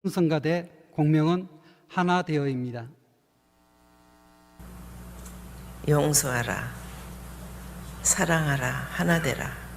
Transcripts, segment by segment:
성가대 공명은 하나 되어입니다. 용서하라, 사랑하라, 하나 되라.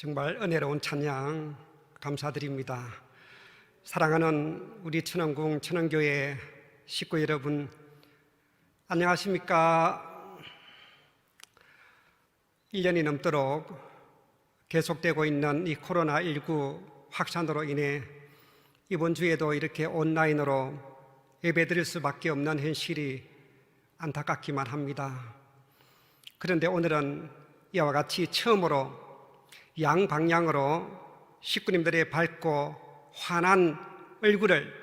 정말 은혜로운 찬양 감사드립니다. 사랑하는 우리 천안궁 천안교회 식구 여러분, 안녕하십니까? 1년이 넘도록 계속되고 있는 이 코로나19 확산으로 인해 이번 주에도 이렇게 온라인으로 예배드릴 수밖에 없는 현실이 안타깝기만 합니다. 그런데 오늘은 이와 같이 처음으로 양방향으로 식구님들의 밝고 환한 얼굴을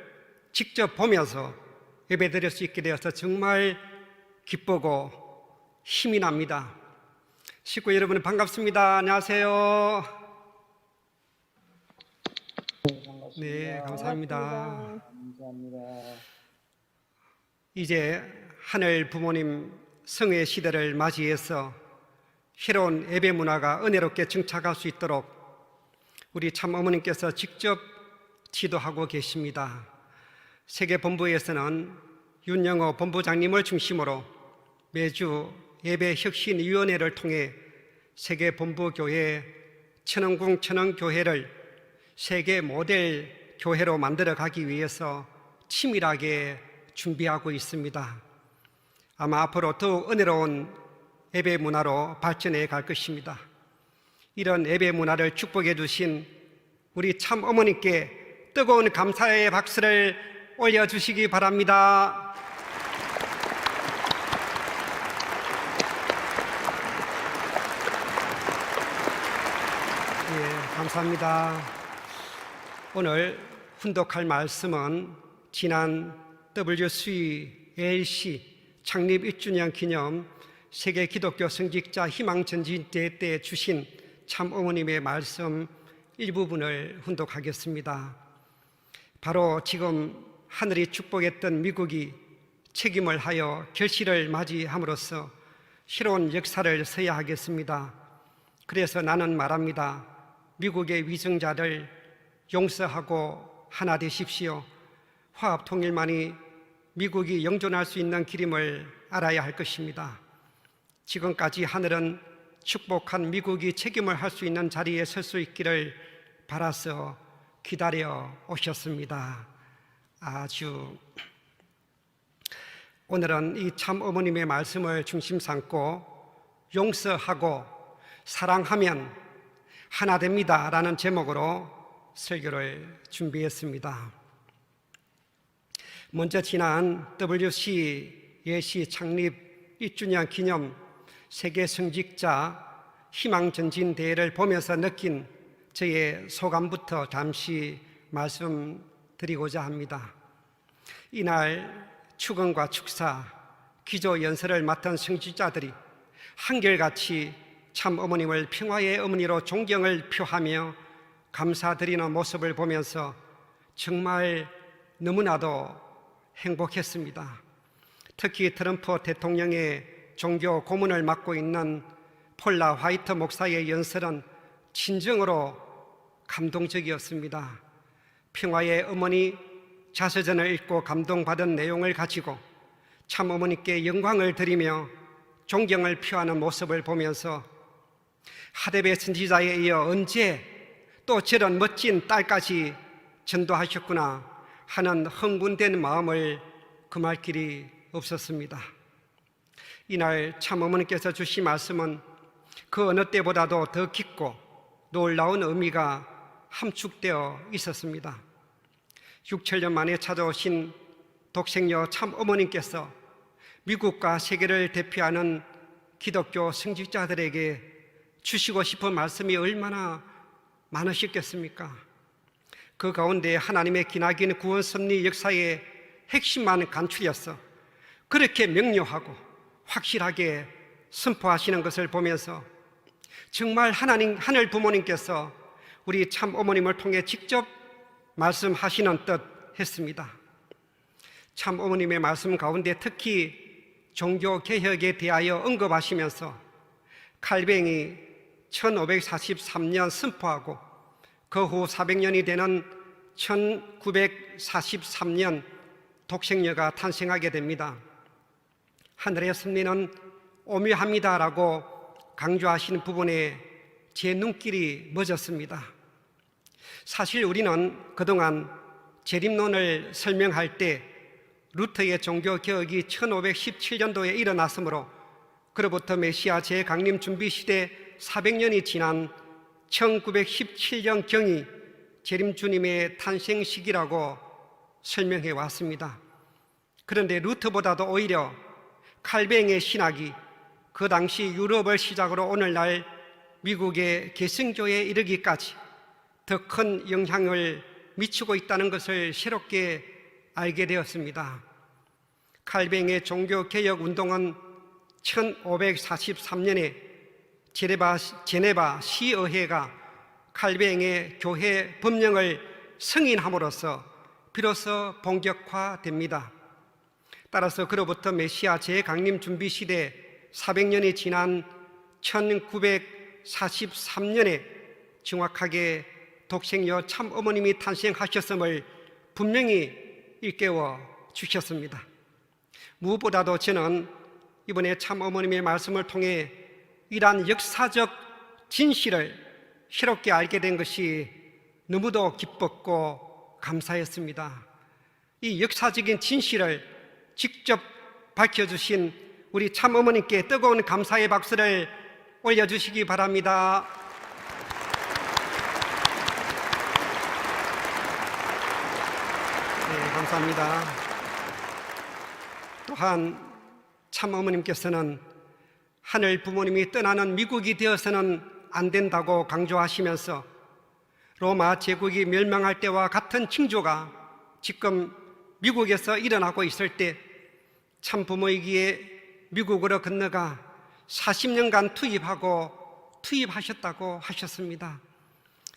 직접 보면서 예배드릴 수 있게 되어서 정말 기쁘고 힘이 납니다. 식구 여러분 반갑습니다. 안녕하세요. 네, 감사합니다. 이제 하늘 부모님 성회 시대를 맞이해서 새로운 예배 문화가 은혜롭게 정착할 수 있도록 우리 참 어머님께서 직접 지도하고 계십니다. 세계본부에서는 윤영호 본부장님을 중심으로 매주 예배혁신위원회를 통해 세계본부교회 천흥궁 천흥교회를 세계 모델 교회로 만들어가기 위해서 치밀하게 준비하고 있습니다. 아마 앞으로 더욱 은혜로운 예배 문화로 발전해 갈 것입니다. 이런 예배 문화를 축복해 주신 우리 참 어머님께 뜨거운 감사의 박수를 올려주시기 바랍니다. 예, 감사합니다. 오늘 훈독할 말씀은 지난 WCLC 창립 1주년 기념 세계 기독교 성직자 희망전진대회 때 주신 참 어머님의 말씀 일부분을 훈독하겠습니다. 바로 지금 하늘이 축복했던 미국이 책임을 하여 결실을 맞이함으로써 새로운 역사를 서야 하겠습니다. 그래서 나는 말합니다. 미국의 위정자를 용서하고 하나 되십시오. 화합 통일만이 미국이 영존할 수 있는 길임을 알아야 할 것입니다. 지금까지 하늘은 축복한 미국이 책임을 할 수 있는 자리에 설 수 있기를 바라서 기다려 오셨습니다. 오늘은 이 참 어머님의 말씀을 중심 삼고 용서하고 사랑하면 하나 됩니다 라는 제목으로 설교를 준비했습니다. 먼저 지난 WCLC 창립 1주년 기념 세계 성직자 희망전진대회를 보면서 느낀 저의 소감부터 잠시 말씀드리고자 합니다. 이날 축원과 축사, 기조연설을 맡은 성직자들이 한결같이 참 어머님을 평화의 어머니로 존경을 표하며 감사드리는 모습을 보면서 정말 너무나도 행복했습니다. 특히 트럼프 대통령의 종교 고문을 맡고 있는 폴라 화이트 목사의 연설은 진정으로 감동적이었습니다. 평화의 어머니 자서전을 읽고 감동받은 내용을 가지고 참 어머니께 영광을 드리며 존경을 표하는 모습을 보면서 하데베 선지자에 이어 언제 또 저런 멋진 딸까지 전도하셨구나 하는 흥분된 마음을 금할 길이 없었습니다. 이날 참 어머니께서 주신 말씀은 그 어느 때보다도 더 깊고 놀라운 의미가 함축되어 있었습니다. 6,000년 만에 찾아오신 독생녀 참 어머님께서 미국과 세계를 대표하는 기독교 성직자들에게 주시고 싶은 말씀이 얼마나 많으셨겠습니까? 그 가운데 하나님의 기나긴 구원 섭리 역사의 핵심만 간추려서 그렇게 명료하고 확실하게 선포하시는 것을 보면서 정말 하늘 부모님께서 우리 참 어머님을 통해 직접 말씀하시는 듯 했습니다. 참 어머님의 말씀 가운데 특히 종교개혁에 대하여 언급하시면서 칼뱅이 1543년 선포하고 그 후 400년이 되는 1943년 독생녀가 탄생하게 됩니다. 하늘의 섭리는 오묘합니다라고 강조하시는 부분에 제 눈길이 멎었습니다. 사실 우리는 그동안 재림론을 설명할 때 루터의 종교개혁이 1517년도에 일어났으므로 그로부터 메시아 재강림 준비 시대 400년이 지난 1917년 경이 재림 주님의 탄생 시기라고 설명해 왔습니다. 그런데 루터보다도 오히려 칼뱅의 신학이 그 당시 유럽을 시작으로 오늘날 미국의 개성교에 이르기까지 더 큰 영향을 미치고 있다는 것을 새롭게 알게 되었습니다. 칼뱅의 종교개혁 운동은 1543년에 제네바 시의회가 칼뱅의 교회 법령을 승인함으로써 비로소 본격화됩니다. 따라서 그로부터 메시아 재강림 준비 시대 400년이 지난 1943년에 정확하게 독생녀 참 어머님이 탄생하셨음을 분명히 일깨워 주셨습니다. 무엇보다도 저는 이번에 참 어머님의 말씀을 통해 이러한 역사적 진실을 새롭게 알게 된 것이 너무도 기뻤고 감사했습니다. 이 역사적인 진실을 직접 밝혀주신 우리 참 어머님께 뜨거운 감사의 박수를 올려주시기 바랍니다. 네, 감사합니다. 또한 참 어머님께서는 하늘 부모님이 떠나는 미국이 되어서는 안 된다고 강조하시면서 로마 제국이 멸망할 때와 같은 징조가 지금 미국에서 일어나고 있을 때 참 부모이기에 미국으로 건너가 40년간 투입하셨다고 하셨습니다.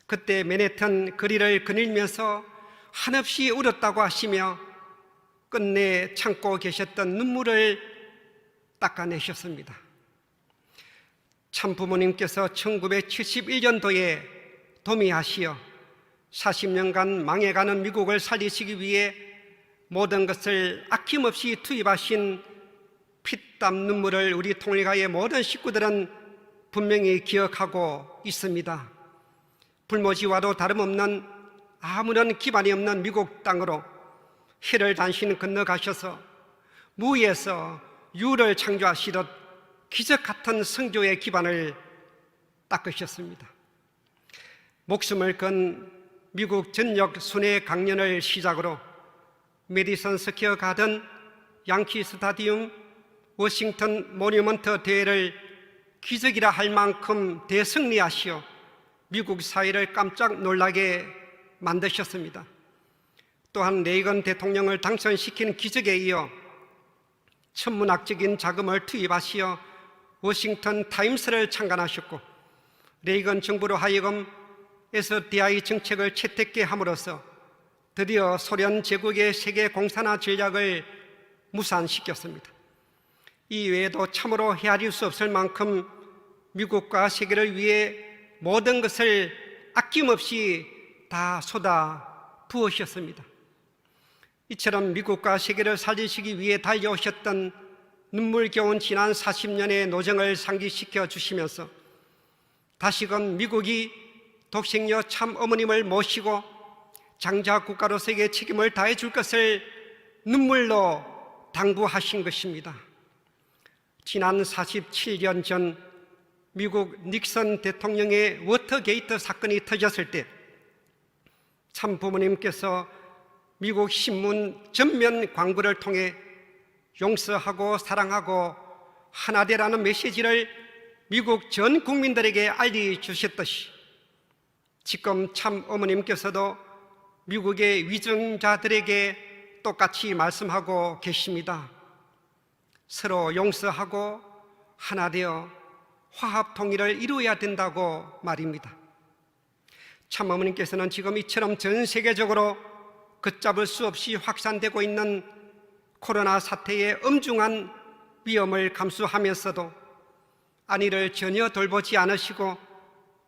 그때 맨해튼 거리를 거닐면서 한없이 울었다고 하시며 끝내 참고 계셨던 눈물을 닦아내셨습니다. 참 부모님께서 1971년도에 도미하시어 40년간 망해가는 미국을 살리시기 위해 모든 것을 아낌없이 투입하신 피땀 눈물을 우리 통일가의 모든 식구들은 분명히 기억하고 있습니다. 불모지와도 다름없는 아무런 기반이 없는 미국 땅으로 해를 단신 건너가셔서 무에서 유를 창조하시듯 기적 같은 성교의 기반을 닦으셨습니다. 목숨을 건 미국 전역 순회 강연을 시작으로 메디슨 스퀘어 가든, 양키 스타디움, 워싱턴 모뉴먼트 대회를 기적이라 할 만큼 대승리하시어 미국 사회를 깜짝 놀라게 만드셨습니다. 또한 레이건 대통령을 당선시킨 기적에 이어 천문학적인 자금을 투입하시어 워싱턴 타임스를 창간하셨고 레이건 정부로 하여금 SDI 정책을 채택케 함으로써 드디어 소련 제국의 세계 공산화 전략을 무산시켰습니다. 이 외에도 참으로 헤아릴 수 없을 만큼 미국과 세계를 위해 모든 것을 아낌없이 다 쏟아 부으셨습니다. 이처럼 미국과 세계를 살리시기 위해 달려오셨던 눈물겨운 지난 40년의 노정을 상기시켜 주시면서 다시금 미국이 독생녀 참 어머님을 모시고 장자 국가로서의 책임을 다해 줄 것을 눈물로 당부하신 것입니다. 지난 47년 전 미국 닉슨 대통령의 워터게이트 사건이 터졌을 때 참 부모님께서 미국 신문 전면 광고를 통해 용서하고 사랑하고 하나되라는 메시지를 미국 전 국민들에게 알려주셨듯이 지금 참 어머님께서도 미국의 위정자들에게 똑같이 말씀하고 계십니다. 서로 용서하고 하나 되어 화합 통일을 이루어야 된다고 말입니다. 참 어머님께서는 지금 이처럼 전 세계적으로 걷잡을 수 없이 확산되고 있는 코로나 사태의 엄중한 위험을 감수하면서도 안위를 전혀 돌보지 않으시고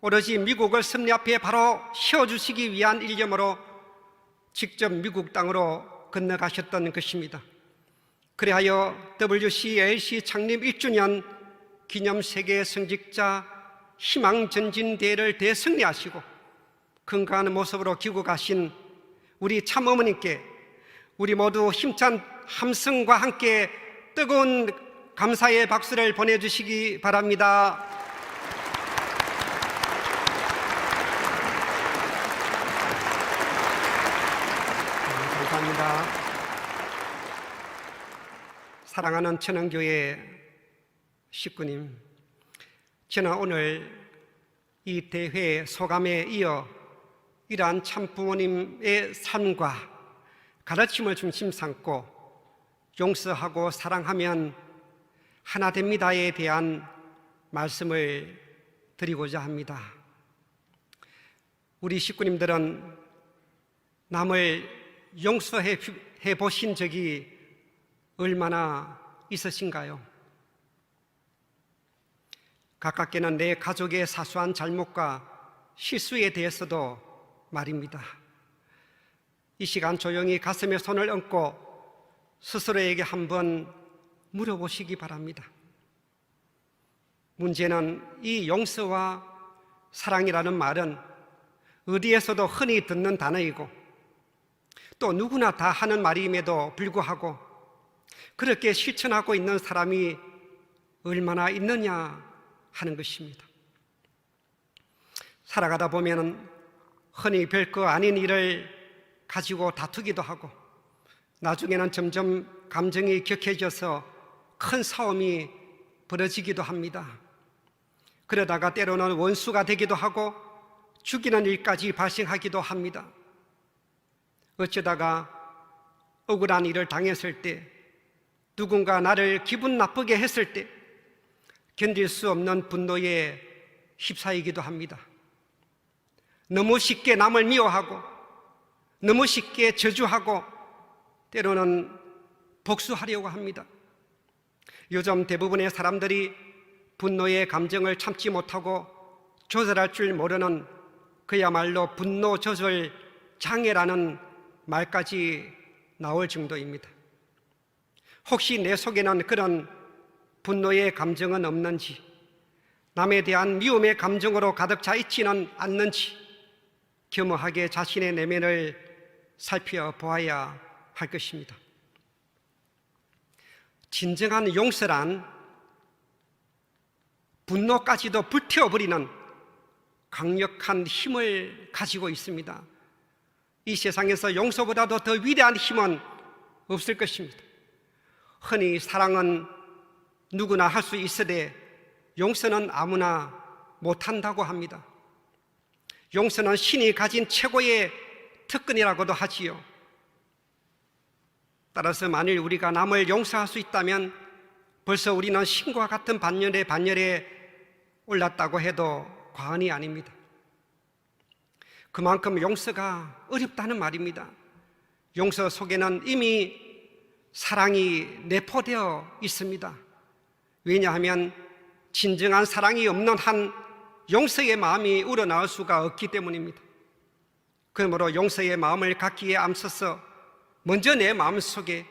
오로지 미국을 섭리 앞에 바로 세워주시기 위한 일념으로 직접 미국 땅으로 건너가셨던 것입니다. 그리하여 WCLC 창립 1주년 기념 세계 성직자 희망전진대회를 대승리하시고 건강한 모습으로 귀국하신 우리 참어머님께 우리 모두 힘찬 함성과 함께 뜨거운 감사의 박수를 보내주시기 바랍니다. 사랑하는 천안교회 식구님, 저는 오늘 이 대회 소감에 이어 이러한 참부모님의 삶과 가르침을 중심 삼고 용서하고 사랑하면 하나 됩니다에 대한 말씀을 드리고자 합니다. 우리 식구님들은 남을 용서해 보신 적이 얼마나 있으신가요? 가깝게는 내 가족의 사소한 잘못과 실수에 대해서도 말입니다. 이 시간 조용히 가슴에 손을 얹고 스스로에게 한번 물어보시기 바랍니다. 문제는 이 용서와 사랑이라는 말은 어디에서도 흔히 듣는 단어이고 또 누구나 다 하는 말임에도 불구하고 그렇게 실천하고 있는 사람이 얼마나 있느냐 하는 것입니다. 살아가다 보면 흔히 별거 아닌 일을 가지고 다투기도 하고 나중에는 점점 감정이 격해져서 큰 싸움이 벌어지기도 합니다. 그러다가 때로는 원수가 되기도 하고 죽이는 일까지 발생하기도 합니다. 어쩌다가 억울한 일을 당했을 때, 누군가 나를 기분 나쁘게 했을 때 견딜 수 없는 분노에 휩싸이기도 합니다. 너무 쉽게 남을 미워하고 너무 쉽게 저주하고 때로는 복수하려고 합니다. 요즘 대부분의 사람들이 분노의 감정을 참지 못하고 조절할 줄 모르는 그야말로 분노 조절 장애라는 말까지 나올 정도입니다. 혹시 내 속에는 그런 분노의 감정은 없는지, 남에 대한 미움의 감정으로 가득 차 있지는 않는지 겸허하게 자신의 내면을 살펴보아야 할 것입니다. 진정한 용서란 분노까지도 불태워버리는 강력한 힘을 가지고 있습니다. 이 세상에서 용서보다도 더 위대한 힘은 없을 것입니다. 흔히 사랑은 누구나 할 수 있으되 용서는 아무나 못한다고 합니다. 용서는 신이 가진 최고의 특권이라고도 하지요. 따라서 만일 우리가 남을 용서할 수 있다면 벌써 우리는 신과 같은 반열에 올랐다고 해도 과언이 아닙니다. 그만큼 용서가 어렵다는 말입니다. 용서 속에는 이미 사랑이 내포되어 있습니다. 왜냐하면 진정한 사랑이 없는 한 용서의 마음이 우러나올 수가 없기 때문입니다. 그러므로 용서의 마음을 갖기에 앞서서 먼저 내 마음속에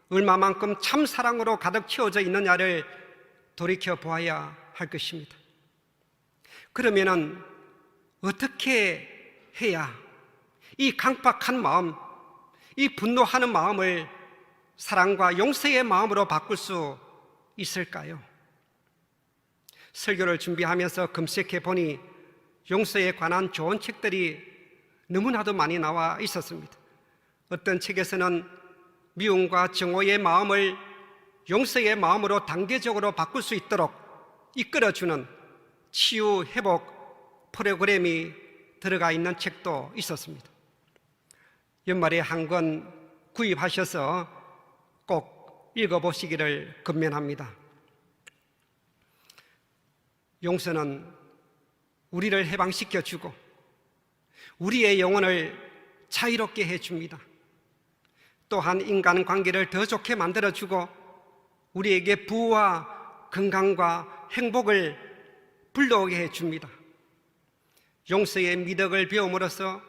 얼마만큼 참 사랑으로 가득 채워져 있느냐를 돌이켜 보아야 할 것입니다. 그러면은 어떻게 해야 이 강박한 마음, 이 분노하는 마음을 사랑과 용서의 마음으로 바꿀 수 있을까요? 설교를 준비하면서 검색해 보니 용서에 관한 좋은 책들이 너무나도 많이 나와 있었습니다. 어떤 책에서는 미움과 정오의 마음을 용서의 마음으로 단계적으로 바꿀 수 있도록 이끌어주는 치유 회복 프로그램이 들어가 있는 책도 있었습니다. 연말에 한 권 구입하셔서 꼭 읽어보시기를 권면합니다. 용서는 우리를 해방시켜주고 우리의 영혼을 자유롭게 해줍니다. 또한 인간관계를 더 좋게 만들어주고 우리에게 부와 건강과 행복을 불러오게 해줍니다. 용서의 미덕을 배움으로써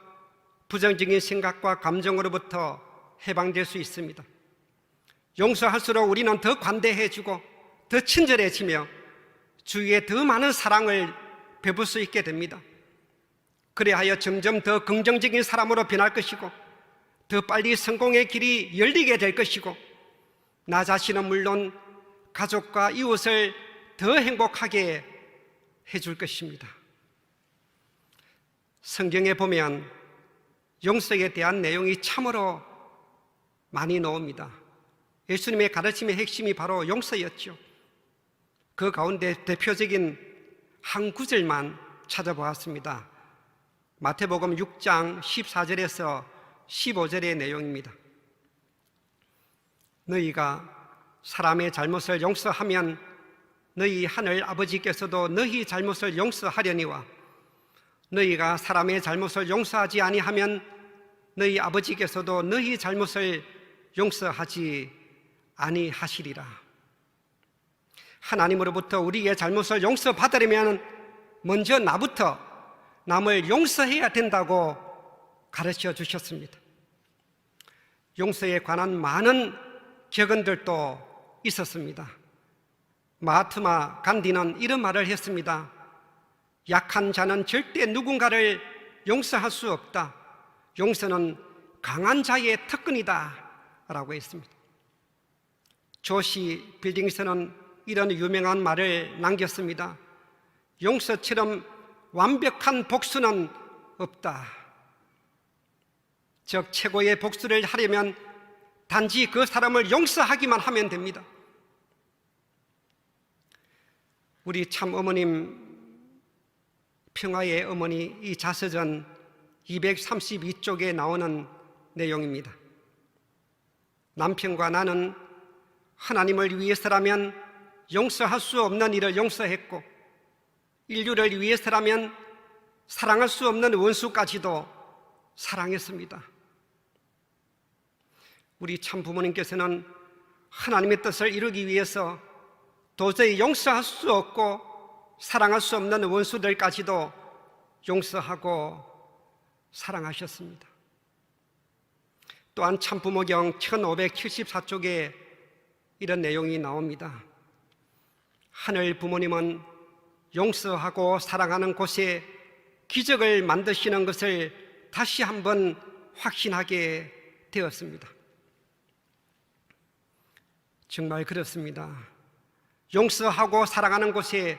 부정적인 생각과 감정으로부터 해방될 수 있습니다. 용서할수록 우리는 더 관대해지고 더 친절해지며 주위에 더 많은 사랑을 베풀 수 있게 됩니다. 그래하여 점점 더 긍정적인 사람으로 변할 것이고 더 빨리 성공의 길이 열리게 될 것이고 나 자신은 물론 가족과 이웃을 더 행복하게 해줄 것입니다. 성경에 보면 용서에 대한 내용이 참으로 많이 나옵니다. 예수님의 가르침의 핵심이 바로 용서였죠. 그 가운데 대표적인 한 구절만 찾아보았습니다. 마태복음 6장 14절에서 15절의 내용입니다. 너희가 사람의 잘못을 용서하면 너희 하늘 아버지께서도 너희 잘못을 용서하려니와 너희가 사람의 잘못을 용서하지 아니하면 너희 아버지께서도 너희 잘못을 용서하지 아니하시리라. 하나님으로부터 우리의 잘못을 용서받으려면 먼저 나부터 남을 용서해야 된다고 가르쳐 주셨습니다. 용서에 관한 많은 격언들도 있었습니다. 마하트마 간디는 이런 말을 했습니다. 약한 자는 절대 누군가를 용서할 수 없다. 용서는 강한 자의 특권이다 라고 했습니다. 조시 빌딩스는 이런 유명한 말을 남겼습니다. 용서처럼 완벽한 복수는 없다. 즉 최고의 복수를 하려면 단지 그 사람을 용서하기만 하면 됩니다. 우리 참 어머님, 평화의 어머니 이 자서전 232쪽에 나오는 내용입니다. 남편과 나는 하나님을 위해서라면 용서할 수 없는 일을 용서했고 인류를 위해서라면 사랑할 수 없는 원수까지도 사랑했습니다. 우리 참 부모님께서는 하나님의 뜻을 이루기 위해서 도저히 용서할 수 없고 사랑할 수 없는 원수들까지도 용서하고 사랑하셨습니다. 또한 참부모경 1574쪽에 이런 내용이 나옵니다. 하늘 부모님은 용서하고 사랑하는 곳에 기적을 만드시는 것을 다시 한번 확신하게 되었습니다. 정말 그렇습니다. 용서하고 사랑하는 곳에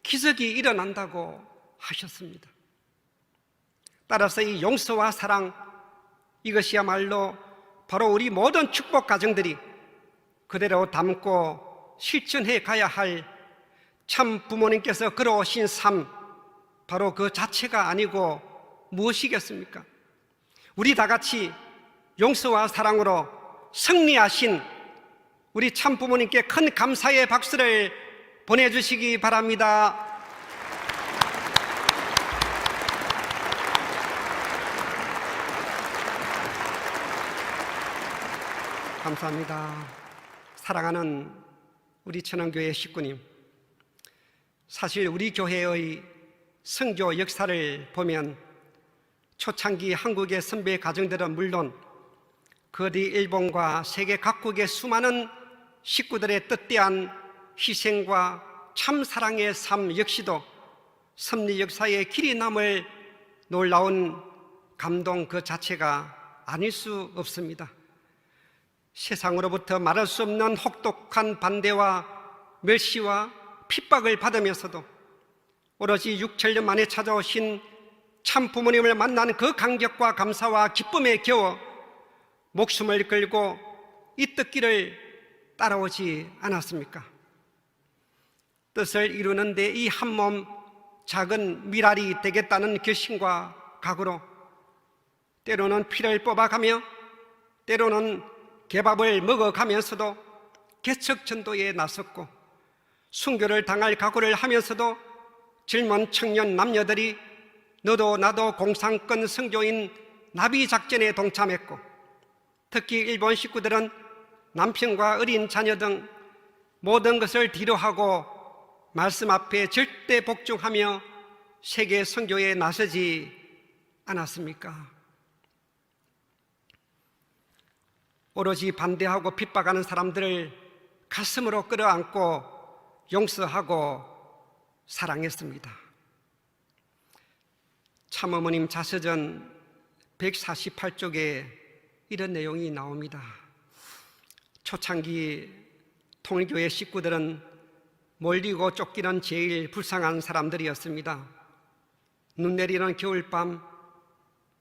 기적이 일어난다고 하셨습니다. 따라서 이 용서와 사랑, 이것이야말로 바로 우리 모든 축복 가정들이 그대로 담고 실천해 가야 할 참 부모님께서 걸어오신 삶, 바로 그 자체가 아니고 무엇이겠습니까? 우리 다 같이 용서와 사랑으로 승리하신 우리 참 부모님께 큰 감사의 박수를 보내주시기 바랍니다. 감사합니다. 사랑하는 우리 천안교회 식구님, 사실 우리 교회의 선교 역사를 보면 초창기 한국의 선배 가정들은 물론 그 뒤 일본과 세계 각국의 수많은 식구들의 뜻대한 희생과 참 사랑의 삶 역시도 섭리 역사에 길이 남을 놀라운 감동 그 자체가 아닐 수 없습니다. 세상으로부터 말할 수 없는 혹독한 반대와 멸시와 핍박을 받으면서도 오로지 6,7년 만에 찾아오신 참 부모님을 만난 그 감격과 감사와 기쁨에 겨워 목숨을 걸고 이 뜻길을 따라오지 않았습니까? 뜻을 이루는데 이 한 몸 작은 미랄이 되겠다는 결심과 각오로 때로는 피를 뽑아가며 때로는 개밥을 먹어가면서도 개척전도에 나섰고 순교를 당할 각오를 하면서도 젊은 청년 남녀들이 너도 나도 공산권 선교인 나비작전에 동참했고 특히 일본 식구들은 남편과 어린 자녀 등 모든 것을 뒤로하고 말씀 앞에 절대 복종하며 세계 선교에 나서지 않았습니까? 오로지 반대하고 핍박하는 사람들을 가슴으로 끌어안고 용서하고 사랑했습니다. 참어머님 자서전 148쪽에 이런 내용이 나옵니다. 초창기 통일교회 식구들은 몰리고 쫓기는 제일 불쌍한 사람들이었습니다. 눈 내리는 겨울밤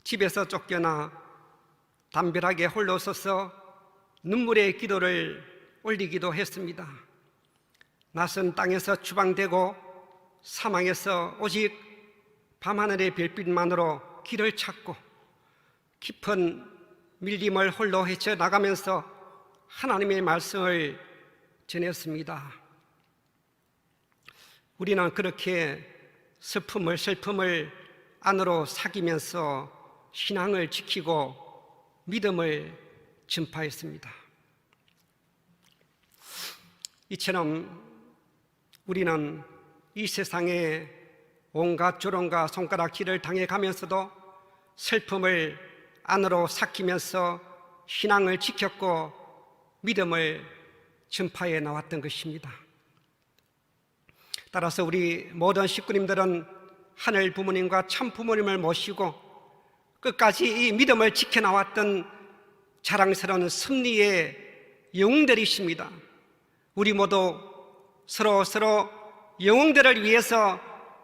집에서 쫓겨나 담벼락에 홀로 서서 눈물의 기도를 올리기도 했습니다. 낯선 땅에서 추방되고 사망에서 오직 밤하늘의 별빛만으로 길을 찾고 깊은 밀림을 홀로 헤쳐나가면서 하나님의 말씀을 전했습니다. 우리는 그렇게 슬픔을 안으로 사귀면서 신앙을 지키고 믿음을 전파했습니다. 이처럼 우리는 이 세상에 온갖 조롱과 손가락질을 당해가면서도 슬픔을 안으로 삭히면서 신앙을 지켰고 믿음을 전파해 나왔던 것입니다. 따라서 우리 모든 식구님들은 하늘 부모님과 참 부모님을 모시고 끝까지 이 믿음을 지켜나왔던 자랑스러운 승리의 영웅들이십니다. 우리 모두 서로 영웅들을 위해서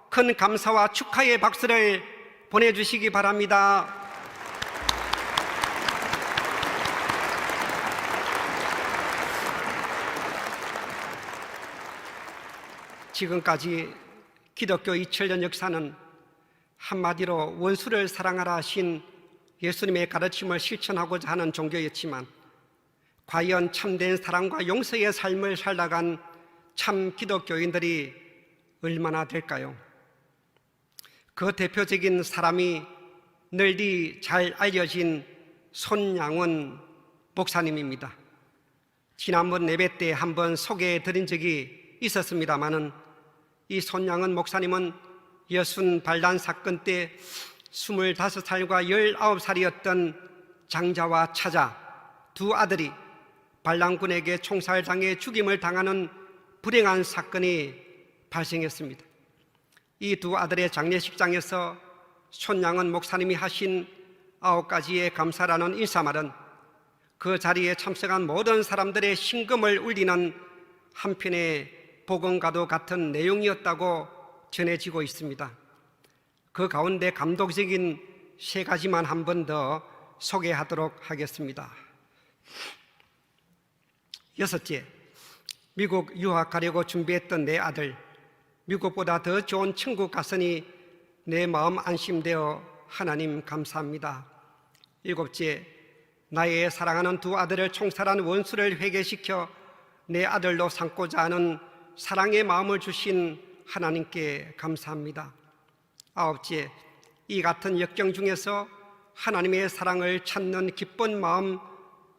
큰 감사와 축하의 박수를 보내주시기 바랍니다. 지금까지 기독교 2000년 역사는 한마디로 원수를 사랑하라 하신 예수님의 가르침을 실천하고자 하는 종교였지만 과연 참된 사랑과 용서의 삶을 살아간 참 기독교인들이 얼마나 될까요? 그 대표적인 사람이 널리 잘 알려진 손양원 목사님입니다. 지난번 예배 때 한번 소개해 드린 적이 있었습니다마는 이 손양원 목사님은 여순 반란 사건 때 25살과 19살이었던 장자와 차자 두 아들이 반란군에게 총살당해 죽임을 당하는 불행한 사건이 발생했습니다. 이 두 아들의 장례식장에서 손양원 목사님이 하신 9가지의 감사라는 인사말은 그 자리에 참석한 모든 사람들의 심금을 울리는 한편의 복음과도 같은 내용이었다고 전해지고 있습니다. 그 가운데 감동적인 3가지만 한 번 더 소개하도록 하겠습니다. 6째, 미국 유학 가려고 준비했던 내 아들, 미국보다 더 좋은 천국 갔으니 내 마음 안심되어 하나님 감사합니다. 7째, 나의 사랑하는 두 아들을 총살한 원수를 회개시켜 내 아들로 삼고자 하는 사랑의 마음을 주신 하나님께 감사합니다. 9째, 이 같은 역경 중에서 하나님의 사랑을 찾는 기쁜 마음,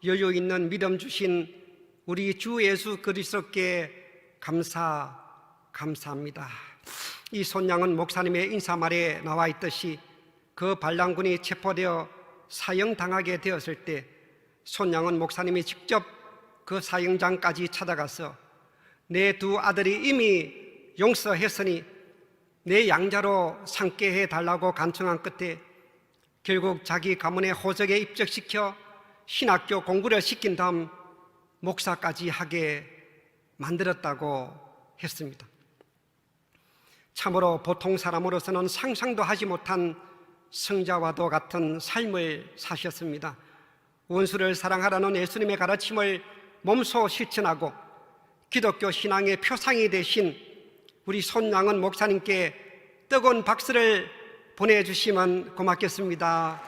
여유 있는 믿음 주신 우리 주 예수 그리스도께 감사합니다. 이 손양원 목사님의 인사말에 나와 있듯이 그 반란군이 체포되어 사형당하게 되었을 때 손양원 목사님이 직접 그 사형장까지 찾아가서 내 두 아들이 이미 용서했으니 내 양자로 삼게 해달라고 간청한 끝에 결국 자기 가문의 호적에 입적시켜 신학교 공부를 시킨 다음 목사까지 하게 만들었다고 했습니다. 참으로 보통 사람으로서는 상상도 하지 못한 성자와도 같은 삶을 사셨습니다. 원수를 사랑하라는 예수님의 가르침을 몸소 실천하고 기독교 신앙의 표상이 되신 우리 손양원 목사님께 뜨거운 박수를 보내주시면 고맙겠습니다.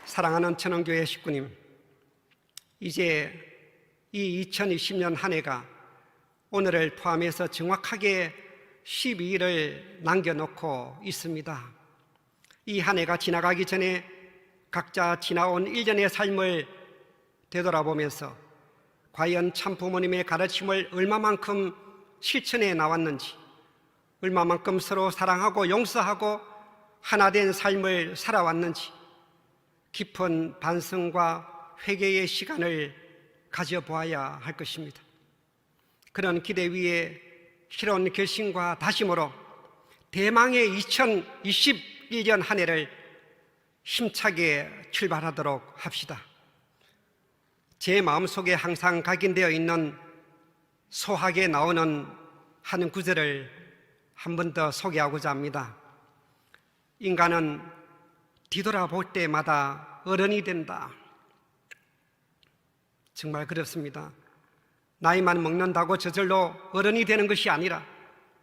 사랑하는 천원교회 식구님, 이제 이 2020년 한 해가 오늘을 포함해서 정확하게 12일을 남겨놓고 있습니다. 이 한 해가 지나가기 전에 각자 지나온 1년의 삶을 되돌아보면서 과연 참 부모님의 가르침을 얼마만큼 실천해 나왔는지, 얼마만큼 서로 사랑하고 용서하고 하나 된 삶을 살아왔는지 깊은 반성과 회개의 시간을 가져보아야 할 것입니다. 그런 기대 위에 실온 결심과 다짐으로 대망의 2021년 한 해를 힘차게 출발하도록 합시다. 제 마음속에 항상 각인되어 있는 소학에 나오는 한 구절을 한 번 더 소개하고자 합니다. 인간은 뒤돌아볼 때마다 어른이 된다. 정말 그렇습니다. 나이만 먹는다고 저절로 어른이 되는 것이 아니라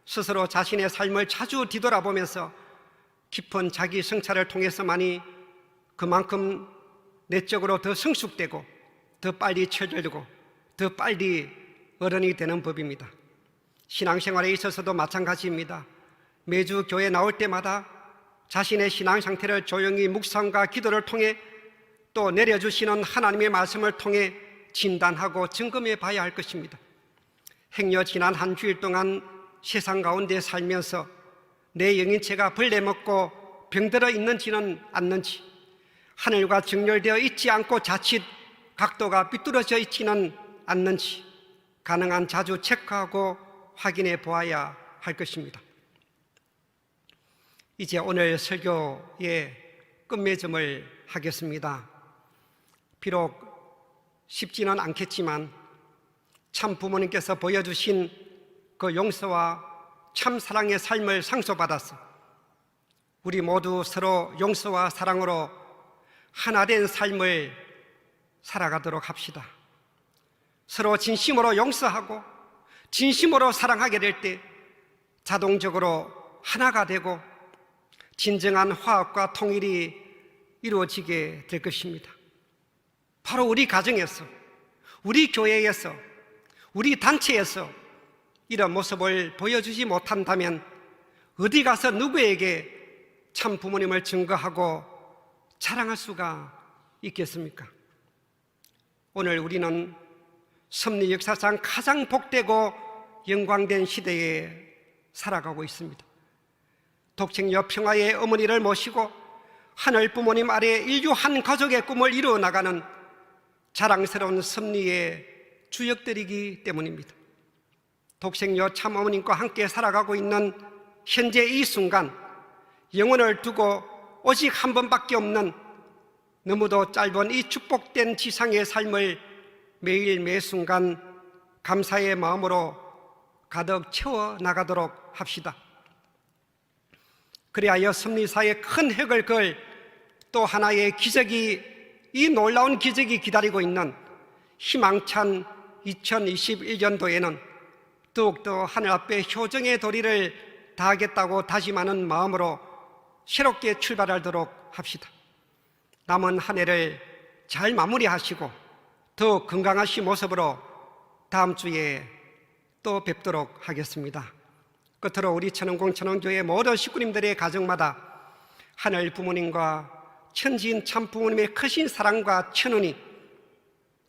스스로 자신의 삶을 자주 뒤돌아보면서 깊은 자기 성찰을 통해서만이 그만큼 내적으로 더 성숙되고 더 빨리 체결되고 더 빨리 어른이 되는 법입니다. 신앙생활에 있어서도 마찬가지입니다. 매주 교회 나올 때마다 자신의 신앙 상태를 조용히 묵상과 기도를 통해 또 내려주시는 하나님의 말씀을 통해 진단하고 점검해 봐야 할 것입니다. 행여 지난 한 주일 동안 세상 가운데 살면서 내 영인체가 벌레 먹고 병들어 있는지는 않는지, 하늘과 정렬되어 있지 않고 자칫 각도가 삐뚤어져 있지는 않는지 가능한 자주 체크하고 확인해 보아야 할 것입니다. 이제 오늘 설교의 끝맺음을 하겠습니다. 비록 쉽지는 않겠지만 참 부모님께서 보여주신 그 용서와 참 사랑의 삶을 상소받아서 우리 모두 서로 용서와 사랑으로 하나 된 삶을 살아가도록 합시다. 서로 진심으로 용서하고 진심으로 사랑하게 될 때 자동적으로 하나가 되고 진정한 화합과 통일이 이루어지게 될 것입니다. 바로 우리 가정에서, 우리 교회에서, 우리 단체에서 이런 모습을 보여주지 못한다면 어디 가서 누구에게 참 부모님을 증거하고 자랑할 수가 있겠습니까? 오늘 우리는 섭리 역사상 가장 복되고 영광된 시대에 살아가고 있습니다. 독생녀 평화의 어머니를 모시고 하늘 부모님 아래 인류 한 가족의 꿈을 이루어 나가는 자랑스러운 섭리의 주역들이기 때문입니다. 독생녀 참 어머님과 함께 살아가고 있는 현재 이 순간, 영혼을 두고 오직 한 번밖에 없는 너무도 짧은 이 축복된 지상의 삶을 매일 매 순간 감사의 마음으로 가득 채워 나가도록 합시다. 그리하여 섭리사의 큰 획을 그을 또 하나의 기적이, 이 놀라운 기적이 기다리고 있는 희망찬 2021년도에는 더욱더 하늘 앞에 효정의 도리를 다하겠다고 다짐하는 마음으로 새롭게 출발하도록 합시다. 남은 한 해를 잘 마무리하시고 더 건강하신 모습으로 다음 주에 또 뵙도록 하겠습니다. 끝으로 우리 천원공 천원교회 모든 식구님들의 가정마다 하늘 부모님과 천지인 참 부모님의 크신 사랑과 천운이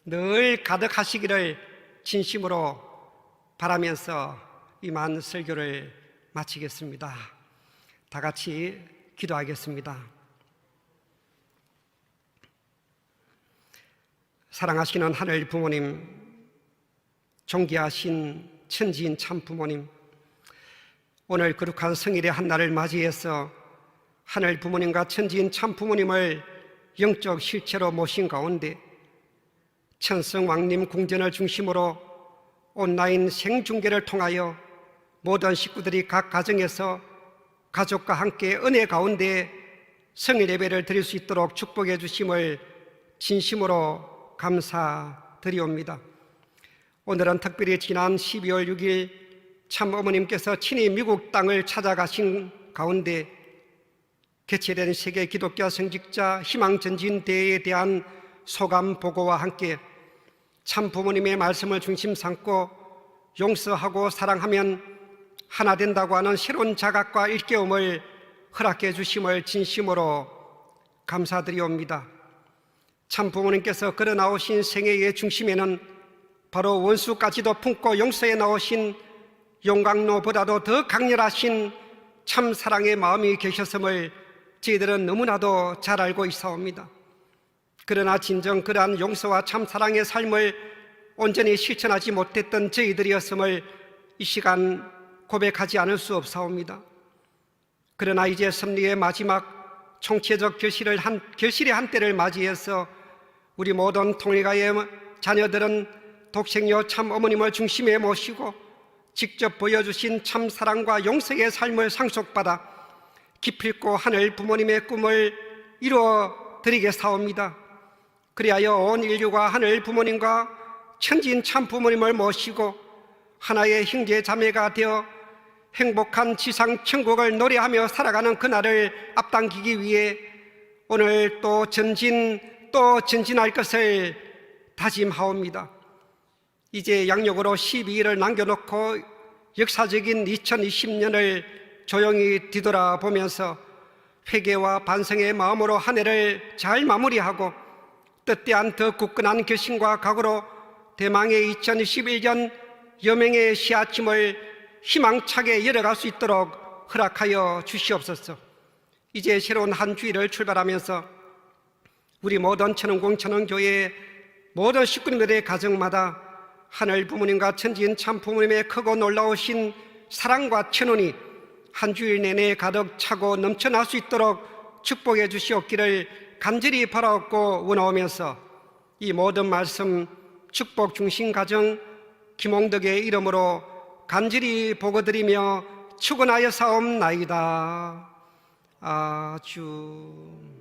늘 가득하시기를 진심으로 바라면서 이만 설교를 마치겠습니다. 다 같이 기도하겠습니다. 사랑하시는 하늘 부모님, 존귀하신 천지인 참 부모님, 오늘 거룩한 성일의 한날을 맞이해서 하늘 부모님과 천지인 참 부모님을 영적 실체로 모신 가운데 천성 왕님 궁전을 중심으로 온라인 생중계를 통하여 모든 식구들이 각 가정에서 가족과 함께 은혜 가운데 성일 예배를 드릴 수 있도록 축복해 주심을 진심으로 감사드리옵니다. 오늘은 특별히 지난 12월 6일 참 어머님께서 친히 미국 땅을 찾아가신 가운데 개최된 세계 기독교 성직자 희망전진대회에 대한 소감 보고와 함께 참 부모님의 말씀을 중심 삼고 용서하고 사랑하면 하나 된다고 하는 새로운 자각과 일깨움을 허락해 주심을 진심으로 감사드리옵니다. 참 부모님께서 걸어 나오신 생애의 중심에는 바로 원수까지도 품고 용서해 나오신 용광로보다도 더 강렬하신 참 사랑의 마음이 계셨음을 저희들은 너무나도 잘 알고 있사옵니다. 그러나 진정 그러한 용서와 참 사랑의 삶을 온전히 실천하지 못했던 저희들이었음을 이 시간 고백하지 않을 수 없사옵니다. 그러나 이제 섭리의 마지막 총체적 결실의 한때를 맞이해서 우리 모든 통일가의 자녀들은 독생녀 참 어머님을 중심에 모시고 직접 보여주신 참 사랑과 용서의 삶을 상속받아 기필코 하늘 부모님의 꿈을 이루어 드리겠사옵니다. 그리하여 온 인류가 하늘 부모님과 천지인 참 부모님을 모시고 하나의 형제 자매가 되어 행복한 지상 천국을 노래하며 살아가는 그날을 앞당기기 위해 오늘 또 전진할 것을 다짐하옵니다. 이제 양력으로 12일을 남겨놓고 역사적인 2020년을 조용히 뒤돌아보면서 회개와 반성의 마음으로 한 해를 잘 마무리하고 뜻대한 더 굳건한 결심과 각오로 대망의 2021년 여명의 씨앗짐을 희망차게 열어갈 수 있도록 허락하여 주시옵소서. 이제 새로운 한 주일을 출발하면서 우리 모든 천흥공천흥교회 모든 식구님들의 가정마다 하늘 부모님과 천지인 참 부모님의 크고 놀라우신 사랑과 천운이 한 주일 내내 가득 차고 넘쳐날 수 있도록 축복해 주시옵기를 간절히 바라옵고 원하오면서 이 모든 말씀 축복 중심 가정 김홍덕의 이름으로 간절히 보고드리며 축원하여 사옵나이다. 아주